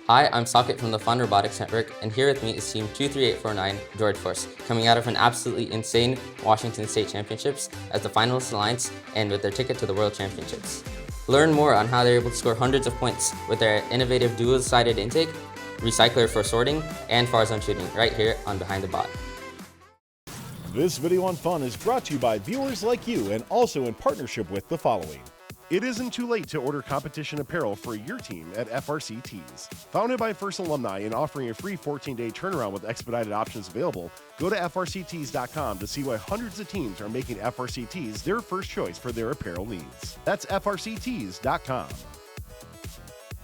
Hi, I'm Socket from the Fun Robotics Network, and here with me is Team 23849 Droid Force, coming out of an absolutely insane Washington State Championships as the finalist alliance and with their ticket to the World Championships. Learn more on how they're able to score hundreds of points with their innovative dual-sided intake, recycler for sorting, and far zone shooting right here on Behind the Bot. This video on fun is brought to you by viewers like you and also in partnership with the following. It isn't too late to order competition apparel for your team at FRC Tees. Founded by First alumni and offering a free 14-day turnaround with expedited options available, go to frctees.com to see why hundreds of teams are making FRC Tees their first choice for their apparel needs. That's frctees.com.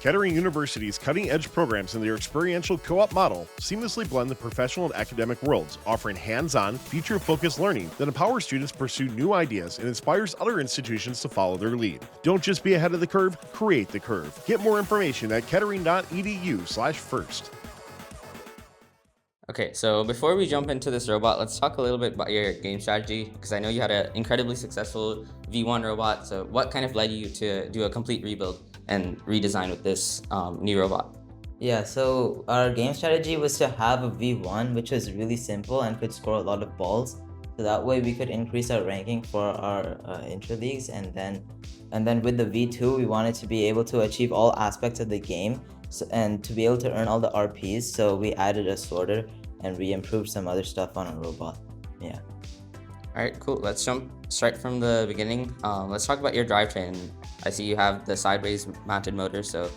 Kettering University's cutting-edge programs in their experiential co-op model seamlessly blend the professional and academic worlds, offering hands-on, future-focused learning that empowers students to pursue new ideas and inspires other institutions to follow their lead. Don't just be ahead of the curve, create the curve. Get more information at kettering.edu/first. Okay, so before we jump into this robot, let's talk a little bit about your game strategy, because I know you had an incredibly successful V1 robot. So what kind of led you to do a complete rebuild and redesign with this new robot? Yeah, so our game strategy was to have a V1 which was really simple and could score a lot of balls. So that way we could increase our ranking for our intra-leagues, and then with the V2 we wanted to be able to achieve all aspects of the game and to be able to earn all the RPs. So we added a sorter and we improved some other stuff on our robot. Yeah. All right, cool. Let's jump straight from the beginning. Let's talk about your drivetrain. I see you have the sideways mounted motor, so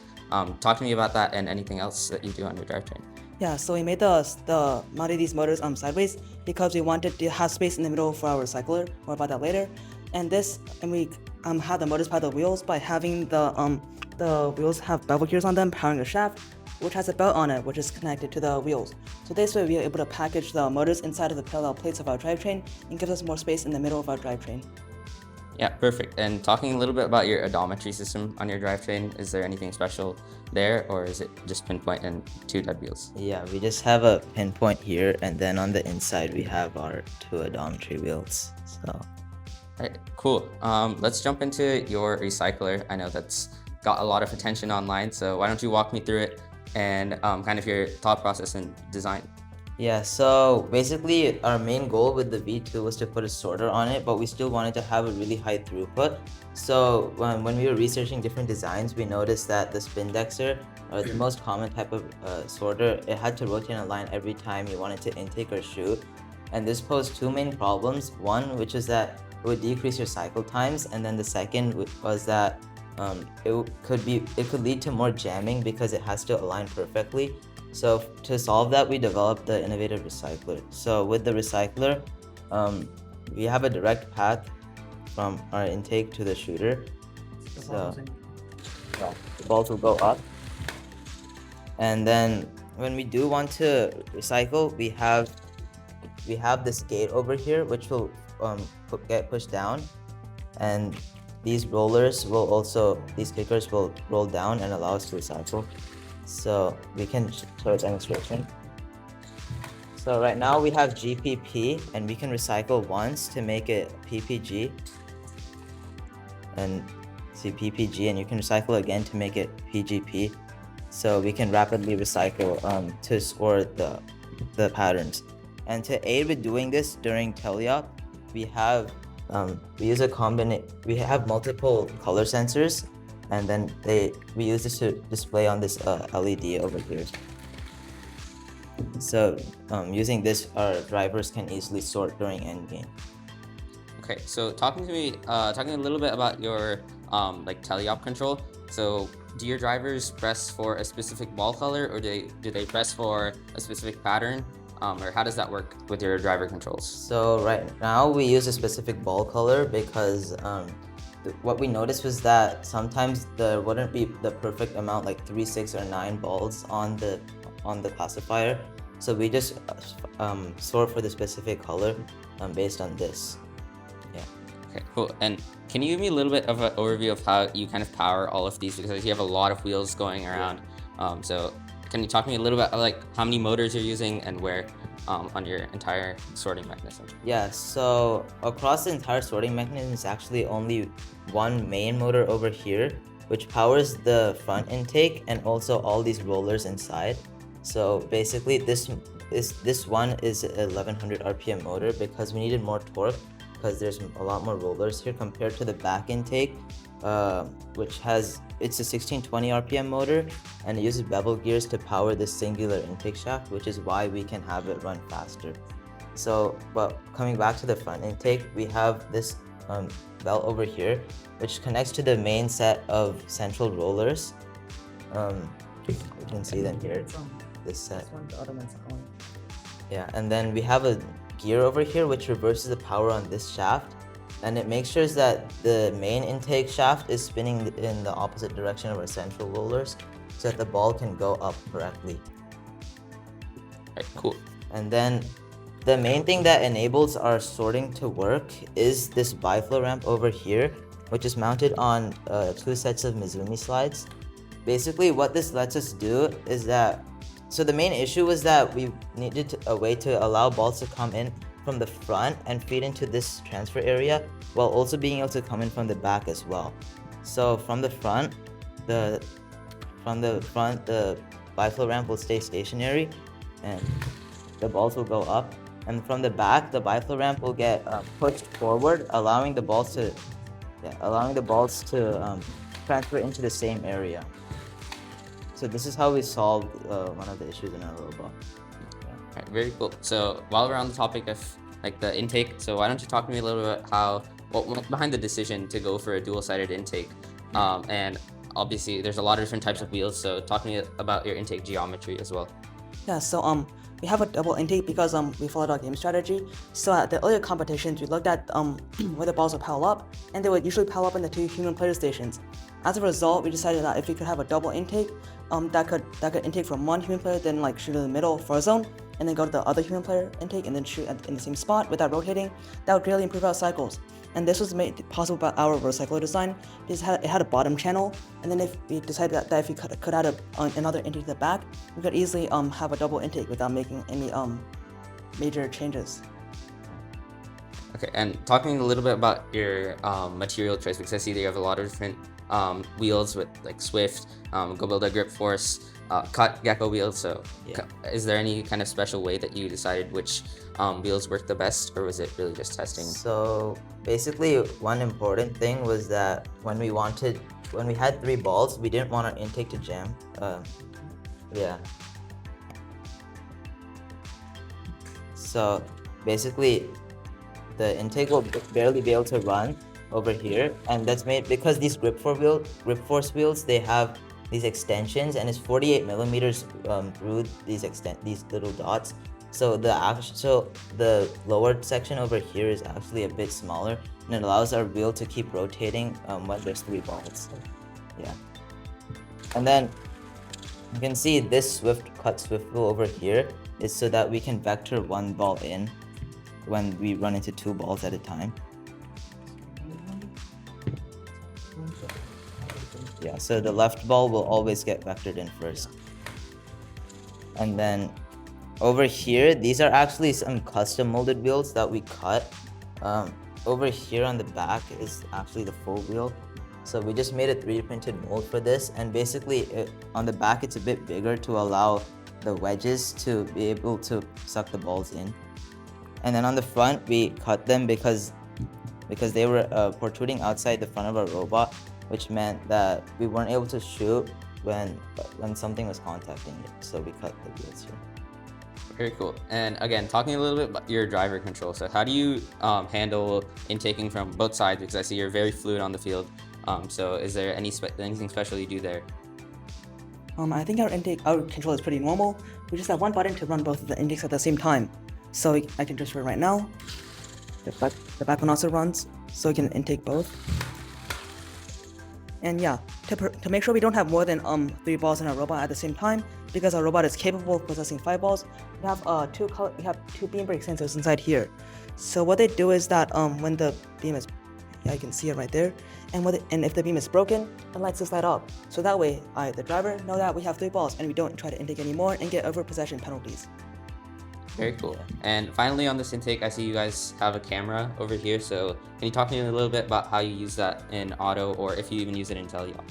talk to me about that and anything else that you do on your drivetrain. Yeah, so we made the mounted these motors sideways because we wanted to have space in the middle for our recycler. More about that later. And we have the motors power the wheels by having the wheels have bevel gears on them powering the shaft, which has a belt on it which is connected to the wheels. So this way we are able to package the motors inside of the parallel plates of our drivetrain and gives us more space in the middle of our drivetrain. Yeah, perfect. And talking a little bit about your odometry system on your drivetrain, is there anything special there, or is it just pinpoint and two dead wheels? Yeah, we just have a pinpoint here, and then on the inside we have our two odometry wheels. So. All right, cool. Let's jump into your recycler. I know that's got a lot of attention online, so why don't you walk me through it and kind of your thought process and design? Yeah, so basically our main goal with the V2 was to put a sorter on it, but we still wanted to have a really high throughput. So when we were researching different designs, we noticed that the Spindexer, or the most common type of sorter, it had to rotate in a line every time you wanted to intake or shoot. And this posed two main problems. One, which is that it would decrease your cycle times, and then the second was that it could lead to more jamming because it has to align perfectly. So to solve that, we developed the innovative recycler. So with the recycler, we have a direct path from our intake to the shooter. So the balls will go up. And then when we do want to recycle, we have this gate over here which will get pushed down, and these kickers will roll down and allow us to recycle. So we can show a demonstration. So right now we have GPP, and we can recycle once to make it PPG, and see PPG, and you can recycle again to make it PGP. So we can rapidly recycle to score the patterns. And to aid with doing this during teleop, we have multiple color sensors, and then we use this to display on this LED over here. So using this, our drivers can easily sort during endgame. Okay, so talking a little bit about your like teleop control. So do your drivers press for a specific ball color, or do they press for a specific pattern? Or how does that work with your driver controls? So right now we use a specific ball color because what we noticed was that sometimes there wouldn't be the perfect amount, like 3, 6, or 9 balls on the classifier. So we just sort for the specific color based on this. Yeah. Okay, cool. And can you give me a little bit of an overview of how you kind of power all of these, because you have a lot of wheels going around. So can you talk to me a little bit about like how many motors you're using and where on your entire sorting mechanism? Yeah, so across the entire sorting mechanism is actually only one main motor over here, which powers the front intake and also all these rollers inside. So basically this one is a 1100 RPM motor because we needed more torque because there's a lot more rollers here compared to the back intake, which it's a 1620 RPM motor, and it uses bevel gears to power this singular intake shaft, which is why we can have it run faster. So, but coming back to the front intake, we have this belt over here, which connects to the main set of central rollers. You can see them here, this set. Yeah, and then we have a gear over here which reverses the power on this shaft, and it makes sure that the main intake shaft is spinning in the opposite direction of our central rollers so that the ball can go up correctly. Right, cool. And then the main thing that enables our sorting to work is this Biflow ramp over here, which is mounted on 2 sets of Mizumi slides. Basically, what this lets us do is that, so the main issue was that we needed a way to allow balls to come in from the front and feed into this transfer area while also being able to come in from the back as well. So from the front, the Biflow ramp will stay stationary and the balls will go up. And from the back, the Biflow ramp will get pushed forward, allowing the balls to transfer into the same area. So this is how we solved one of the issues in our robot. Right, very cool. So while we're on the topic of like the intake, so why don't you talk to me a little bit what went behind the decision to go for a dual-sided intake? And obviously there's a lot of different types of wheels, so talk to me about your intake geometry as well. Yeah, so we have a double intake because we followed our game strategy. So at the earlier competitions, we looked at where the balls would pile up, and they would usually pile up in the 2 human player stations. As a result, we decided that if we could have a double intake, that could intake from one human player, then like shoot in the middle for a zone, and then go to the other human player intake, and then shoot in the same spot without rotating. That would greatly improve our cycles. And this was made possible by our recycler design because it had a bottom channel, and then if we decided that if we could add another intake to the back, we could easily have a double intake without making any major changes. Okay, and talking a little bit about your material choice, because I see that you have a lot of different wheels with like Swift, Go Build a Grip Force, cut Gecko wheels. So Yeah. Is there any kind of special way that you decided which wheels worked the best, or was it really just testing? So basically, one important thing was that when we had 3 balls, we didn't want our intake to jam. Yeah. So basically, the intake will barely be able to run over here, and that's made because these Grip Force wheels, they have these extensions, and it's 48 millimeters through these little dots. So the lower section over here is actually a bit smaller, and it allows our wheel to keep rotating when there's 3 balls. Yeah. And then you can see this cut Swift wheel over here is so that we can vector 1 ball in when we run into 2 balls at a time. Yeah, so the left ball will always get vectored in first. And then over here, these are actually some custom molded wheels that we cut. Over here on the back is actually the full wheel. So we just made a 3D printed mold for this, and basically on the back it's a bit bigger to allow the wedges to be able to suck the balls in. And then on the front we cut them because they were protruding outside the front of our robot, which meant that we weren't able to shoot when something was contacting it. So we cut the wheels here. Very cool. And again, talking a little bit about your driver control. So how do you handle intaking from both sides? Because I see you're very fluid on the field. So is there anything special you do there? I think our control is pretty normal. We just have one button to run both of the intakes at the same time. So I can just run right now. The back one also runs, so we can intake both. And yeah, to make sure we don't have more than 3 balls in our robot at the same time, because our robot is capable of processing 5 balls, we have 2 beam break sensors inside here. So what they do is that when the beam is, yeah, you can see it right there, and if the beam is broken, it lights this light up. So that way, the driver know that we have 3 balls and we don't try to intake anymore and get over possession penalties. Very cool. And finally on this intake, I see you guys have a camera over here. So can you talk to me a little bit about how you use that in auto, or if you even use it in teleop?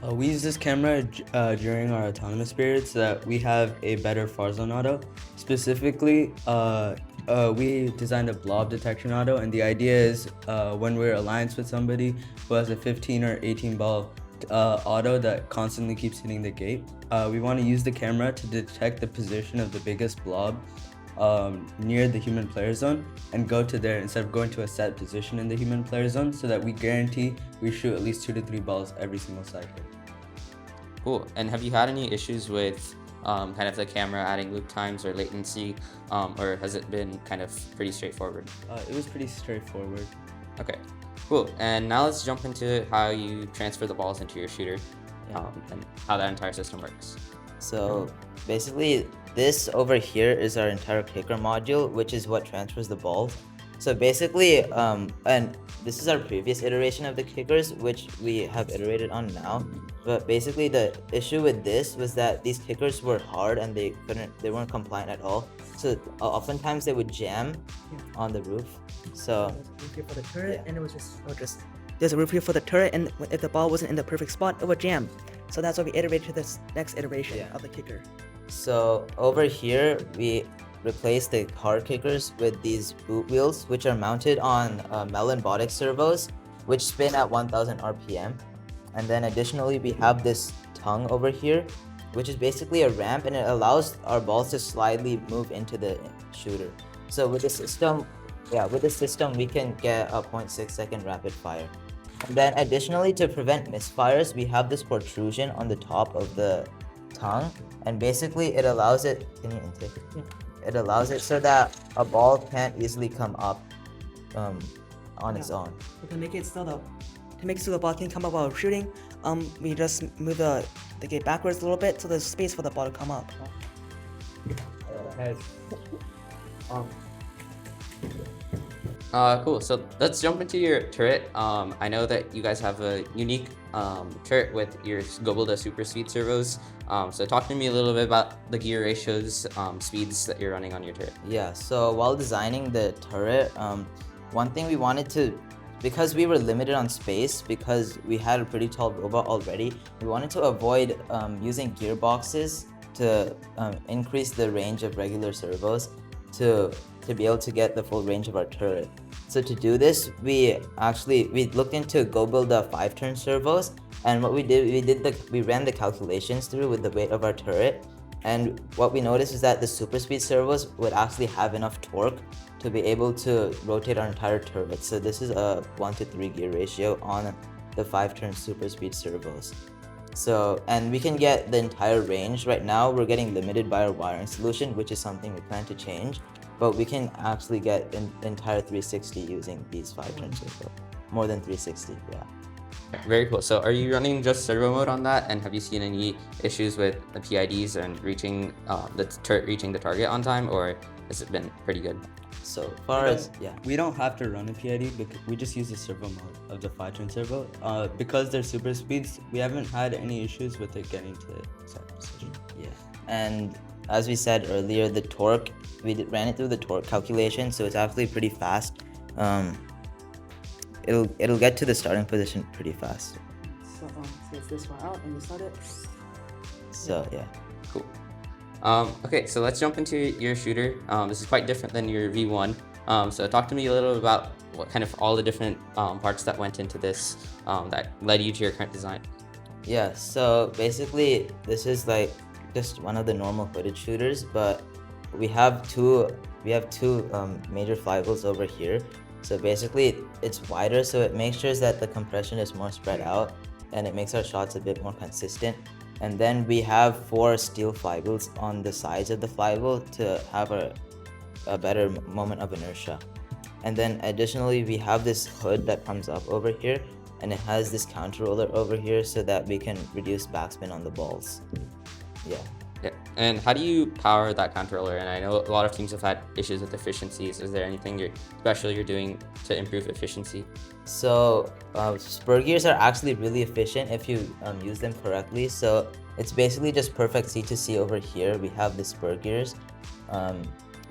We use this camera during our autonomous period so that we have a better far zone auto. Specifically, we designed a blob detection auto, and the idea is when we're alliance with somebody who has a 15 or 18 ball auto that constantly keeps hitting the gate, we want to use the camera to detect the position of the biggest blob near the human player zone and go to there instead of going to a set position in the human player zone, so that we guarantee we shoot at least 2 to 3 balls every single cycle. Cool. And have you had any issues with kind of the camera adding loop times or latency, or has it been kind of pretty straightforward? It was pretty straightforward. Okay, cool. And now let's jump into how you transfer the balls into your shooter, and how that entire system works. So basically, this over here is our entire kicker module, which is what transfers the balls. So basically, and this is our previous iteration of the kickers, which we have iterated on now. But basically, the issue with this was that these kickers were hard and they weren't compliant at all. So oftentimes they would jam on the roof. So There's a roof here for the turret, and it was just there's a roof here for the turret, and if the ball wasn't in the perfect spot, it would jam. So that's why we iterated to this next iteration of the kicker. So over here, we replaced the hard kickers with these boot wheels, which are mounted on Robotics servos, which spin at 1000 RPM. And then additionally, we have this tongue over here, which is basically a ramp, and it allows our balls to slightly move into the shooter. So with the system, we can get a 0.6 second rapid fire. And then additionally, to prevent misfires, we have this protrusion on the top of the tongue, and basically it allows it, it allows it so that a ball can't easily come up on its own. To make it so the ball can come up while shooting, we just move the gate backwards a little bit so there's space for the ball to come up. Cool. So let's jump into your turret. I know that you guys have a unique turret with your Gobolda super speed servos. So talk to me a little bit about the gear ratios, speeds that you're running on your turret. Yeah, so while designing the turret, one thing we wanted to, because we were limited on space, because we had a pretty tall robot already, we wanted to avoid using gearboxes to increase the range of regular servos to be able to get the full range of our turret. So to do this, we looked into Gobolda 5-turn servos, and what we ran the calculations through with the weight of our turret, and what we noticed is that the super speed servos would actually have enough torque to be able to rotate our entire turret. So this is a 1-to-3 gear ratio on the 5-turn super speed servos. So, and we can get the entire range. Right now we're getting limited by our wiring solution, which is something we plan to change, but we can actually get an entire 360 using these 5-turn servos. More than 360, yeah. Very cool. So are you running just servo mode on that, and have you seen any issues with the PIDs and reaching the turret reaching the target on time, or has it been pretty good? So far as, yeah. We don't have to run a PID, because we just use the servo mode of the 5-turn servo. Because they're super speeds, we haven't had any issues with it getting to the set position. Yeah, and as we said earlier, the torque, we ran it through the torque calculation, so it's actually pretty fast. It'll get to the starting position pretty fast. So it's this far out and you start it. So yeah. Cool. Okay, so let's jump into your shooter. This is quite different than your V1. So talk to me a little about what kind of all the different parts that went into this that led you to your current design. Yeah, so basically this is like just one of the normal hooded shooters, but we have two major flywheels over here. So basically it's wider, so it makes sure that the compression is more spread out, and it makes our shots a bit more consistent. And then we have 4 steel flywheels on the sides of the flywheel to have a better moment of inertia. And then additionally, we have this hood that comes up over here, and it has this counter roller over here so that we can reduce backspin on the balls. Yeah. Yeah. And how do you power that controller? And I know a lot of teams have had issues with efficiencies. Is there anything you're doing to improve efficiency? So spur gears are actually really efficient if you use them correctly. So it's basically just perfect C2C over here. We have the spur gears.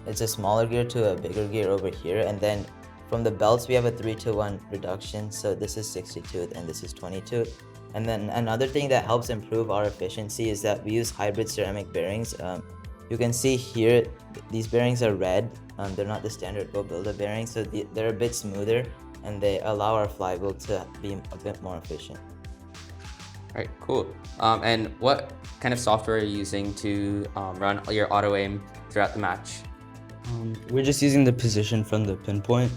It's a smaller gear to a bigger gear over here, and then from the belts we have a 3-to-1 reduction. So this is 60 tooth and this is 20 tooth. And then another thing that helps improve our efficiency is that we use hybrid ceramic bearings. You can see here, these bearings are red. They're not the standard Go Builder bearings, so they're a bit smoother, and they allow our flywheel to be a bit more efficient. All right, cool. And what kind of software are you using to run your auto aim throughout the match? We're just using the position from the pinpoint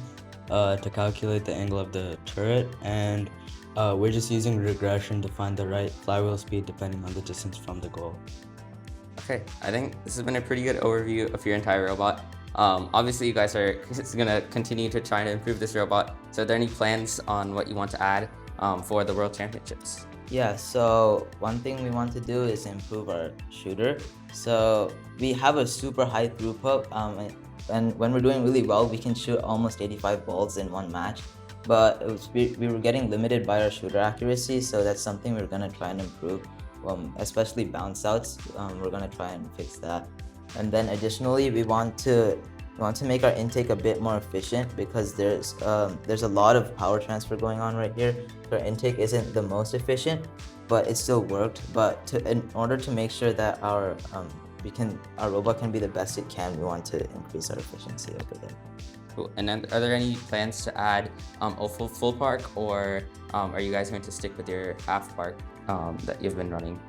to calculate the angle of the turret, and we're just using regression to find the right flywheel speed depending on the distance from the goal. Okay, I think this has been a pretty good overview of your entire robot. Obviously, you guys are going to continue to try to improve this robot. So are there any plans on what you want to add for the World Championships? Yeah, so one thing we want to do is improve our shooter. So we have a super high throughput, and when we're doing really well, we can shoot almost 85 balls in one match. But we were getting limited by our shooter accuracy, so that's something we're gonna try and improve, especially bounce outs. We're gonna try and fix that. And then additionally, we want to make our intake a bit more efficient, because there's a lot of power transfer going on right here. So our intake isn't the most efficient, but it still worked. But in order to make sure that our robot can be the best it can, we want to increase our efficiency over there. Cool. And then are there any plans to add a full park, or are you guys going to stick with your half park that you've been running?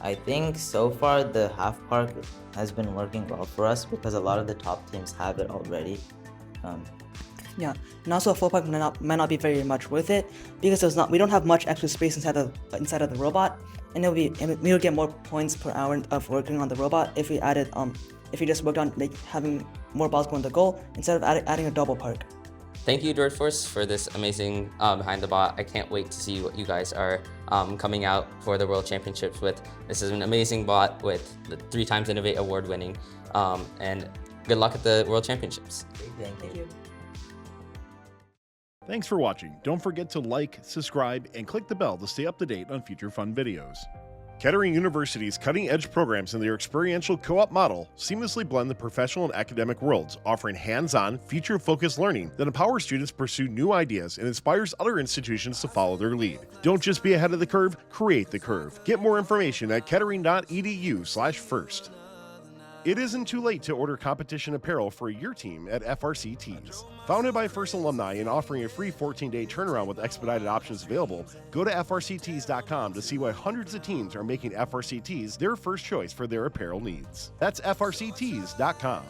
I think so far the half park has been working well for us, because a lot of the top teams have it already. Yeah, and also a full park might not be very much worth it, because we don't have much extra space inside of the robot, and we'll get more points per hour of working on the robot if we just worked on having more balls go in the goal instead of adding a double park. Thank you, Droid Force, for this amazing behind the bot. I can't wait to see what you guys are coming out for the World Championships with. This is an amazing bot with the 3x Innovate award winning, and good luck at the World Championships. Thank you. Thanks for watching. Don't forget to like, subscribe, and click the bell to stay up to date on future fun videos. Kettering University's cutting-edge programs and their experiential co-op model seamlessly blend the professional and academic worlds, offering hands-on, future-focused learning that empowers students to pursue new ideas and inspires other institutions to follow their lead. Don't just be ahead of the curve, create the curve. Get more information at kettering.edu/first. It isn't too late to order competition apparel for your team at FRC Tees. Founded by First alumni and offering a free 14-day turnaround with expedited options available, go to frctees.com to see why hundreds of teams are making FRC Tees their first choice for their apparel needs. That's frctees.com.